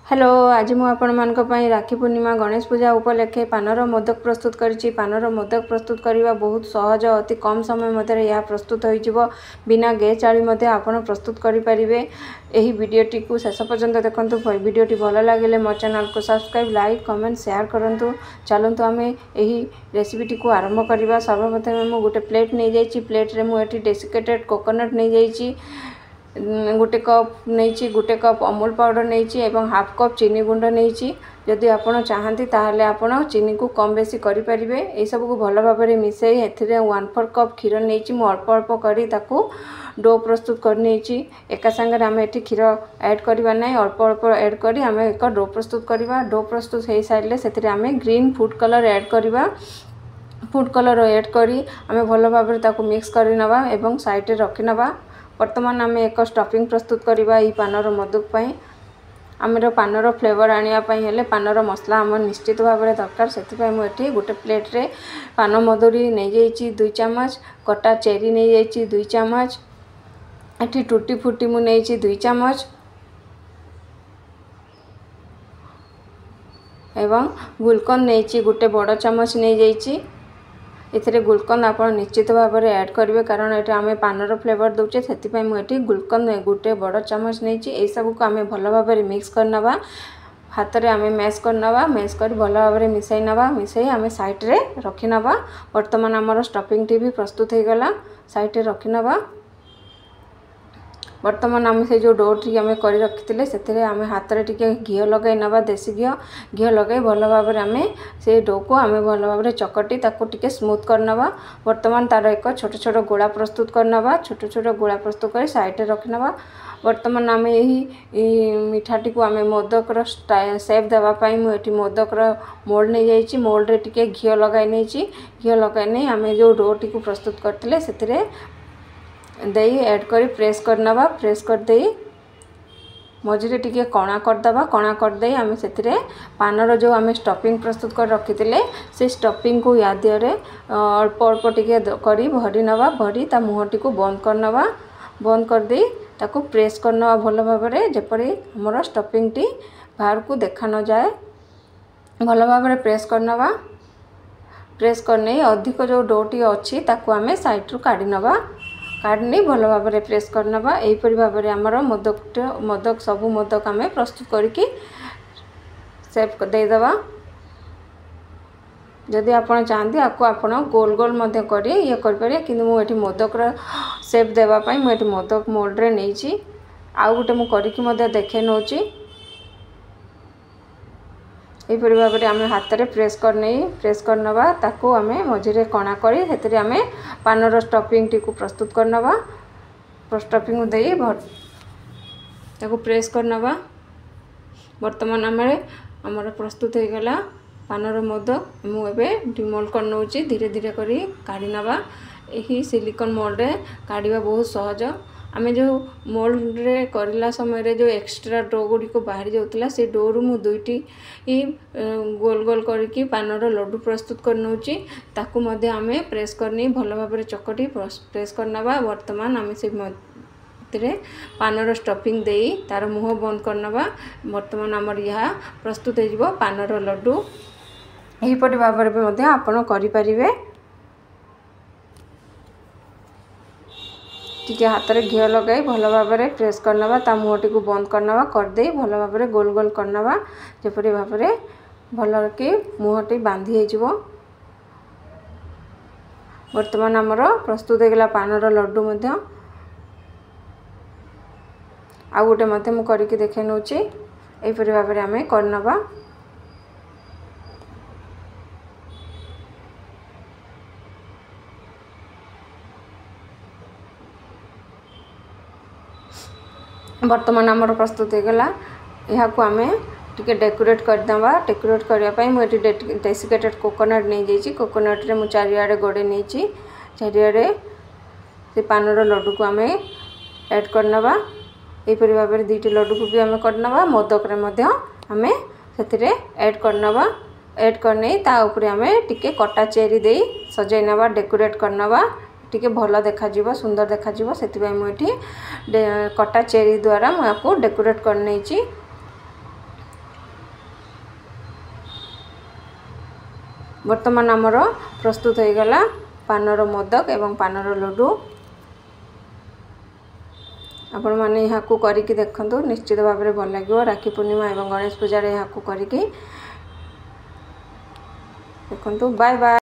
Hello आज मु आपण मानक पई राखी पूर्णिमा गणेश पूजा उपलक्षे पानर मोदक प्रस्तुत करिछि। पानर मोदक प्रस्तुत करबा बहुत सहज, अति कम समय मध्य यह प्रस्तुत हो जिवो। बिना गैस जाली मध्य आपण प्रस्तुत करि परिबे। एही वीडियोटी को शेष पर्यंत देखंतु। वीडियोटी भल लागिले मो चैनल को सब्सक्राइब, लाइक, कमेंट, शेयर करंतु। चलंतु आमे एही रेसिपीटी को आरंभ करबा। सर्वप्रथम मु गोटे प्लेट नै जाइछि। प्लेट रे मु एठी डेसिकेटेड कोकोनट नै जाइछि। गोटे कप नहीं, गोटे कप अमूल पाउडर नहीं एवं हाफ कप चीनी गुंड नहीं। जदि आपण चाहती ताहले आपण चीनी को कम बेसी करि परिबे। ए सब को भल भाव में मिसई एथिरे 1/4 कप क्षीर नहीं। मु अल्प अल्प करी ताकू डो प्रस्तुत कर नहीं। एका संगे आम एठी क्षीर ऐड करबा नै, अल्प अल्प ऐड करी आम एक डो प्रस्तुत करबा। डो प्रस्तुत हो सारे से आम ग्रीन फूड कलर ऐड करबा। फूड कलर ऐड करी आम भल भाव में ताकू मिक्स कर नबा एवं साइड रे रखि नबा। वर्तमान आम एक स्टफिंग प्रस्तुत करबा। ई पानर मोदक पई आमर पानर फ्लेवर आनिया पई हेले पानर मसला आम निश्चित भाव में दरकार। से मुझे गोटे प्लेट रे पान मधुरी नहीं जाइए 2 चम्मच, कटा चेरी नहीं जाइए 2 चम्मच, एठी टूटी फूटी मु नहीं 2 चम्मच एवं गुलकंद नहीं गोटे बड़ चम्मच नहीं जाइए। एथिरे गुलकंद आप निश्चित भाव में ऐड करेंगे कारण ये आम पानर फ्लेवर दूचे। से मुझे गुलकंद गोटे बड़ चम्मच नहीं। सब को आम भल भाव में मिक्स करनवा। हाथ में आम मैश करनवा। मैश कर भल भाव में मिसई नवा। मिसई आम साइड रे रखी नवा। वर्तमान आमर स्टफिंग टी भी प्रस्तुत हो गला। साइड रे रखी नवा। वर्तमान आम से जो डोटी आम कर रखी से आम हाथ में टिके घी लगे नवा। देसी घी लगे भल भाव में आम से डो को आम भल भाव में चकटी ताको टिके स्मूथ करनवा। वर्तमान तार एक छोट छोट गोला प्रस्तुत करनवा। छोट छोट गोला प्रस्तुत कर साइड रे रखनवा। वर्तमान आम यही मिठाटी को आम मोदक शेप देवाई मुझे मोदक मोल्ड नहीं जाइए। मोल्ड रे टिके घी लगाई नहीं। घी लगाई नहीं आम जो डोटी को प्रस्तुत करते से दही ऐड करी प्रेस करनवा। प्रेस कर दे मझे टिके कणा करदबा। कणा करदे आम से पानर जो आम स्टफिंग प्रस्तुत कर रखी से स्टफिंग को या दिहरे अल्प अल्प टिके करी भरी नवा। भरी ता मुहटी को बंद करनवा। बंद कर दे ताको प्रेस करनवा भल भाव में जेपरी हमर स्टफिंग टी बाहर को देखा न जाए। भल भाव में प्रेस करनवा। प्रेस करने अधिक जो डोटी अच्छी ताको आम साइड रू काढ़ी नवा। काढ़ी भल भाव में प्रेस करनवा। एहीपरि भाव में आमर मोदक सबू मोदक आम प्रस्तुत करके शेप देदेवा। जदि आपण चाहती आपको आपण गोल गोल मध्य कर ये करें कि मुझे मोदक शेप देवाई मुझे मोदक मोल्ड रे नहीं। आउ गोटे मुझे देखे नौ यहीपरि भाव में आम हाथ में प्रेस करनवा। ताको आम मझे कणा कर आम पानर स्टफिंग टी को प्रस्तुत करनवा। स्टफिंग दे ताको प्रेस करनवा। वर्तमान आमर प्रस्तुत हो गला पानर मोदक। मुझे डिमोल्ड कर नौची धीरे धीरे करी काढ़ी नवा। यही सिलिकॉन मोल्ड रे काढ़ा बहुत सहज। आम जो मोल्ड रे करला समय जो एक्स्ट्रा डो गुड़ी को बाहरी जाऊला से डो रु मु 2टी गोल गोल करके पानर लड्डू प्रस्तुत कर नौची। ताकू मध्य आम प्रेस करनी भल भाव में चकटी प्रेस करनवा। वर्तमान आम से पानर स्टफिंग दे तार मुह बंद करनवा। वर्तमान आमर यह प्रस्तुत हो पानर लड्डू। यहीपरि भाव में आपण करें। टिके हाथ में घी लगे भल भाव में प्रेस करनवा। ता मुहटी को बंद करनवा। करदे भल भाव में गोल गोल करनवा जेपरि भाव में भल कि मुहटी बांधी हो। वर्तमान आमर प्रस्तुत हो गला पानर लड्डू मध्य। आ गोटे मु करके देखे नौची यहीपरि भाव में आम करनवा। वर्तमान आमर प्रस्तुत हो गला। यहाँ को आम टिके डेकोरेट करदवा। डेकोरेट करने मुझे डेसिकेटेड कोकोनट नहीं जाइए। कोकोनट रे मु चारिआडे गोड़े नहीं। चारिआडे से पानर लड्डू को आम ऐड करनवा। यहीपरि भाव में 2टी लड्डू को भी आम करनवा। मोदक रे मध्य आम से ऐड करनवा। ऐड करने ता ऊपर आम टिके कटा चेरी दे सजाई नवा। डेकोरेट करनवा। टिके भल देखा सुंदर देखा से मुझे कटा चेरी द्वारा मुझे डेकोरेट कर नहीं। बर्तमान आमर प्रस्तुत हो गला पानर मोदक एवं पानर लड्डू। आपण मैंने यहाँ करके देखु निश्चित भाव में भल लगे। राखी पूर्णिमा एवं गणेश पूजा यहाँ करके देखु। Bye bye.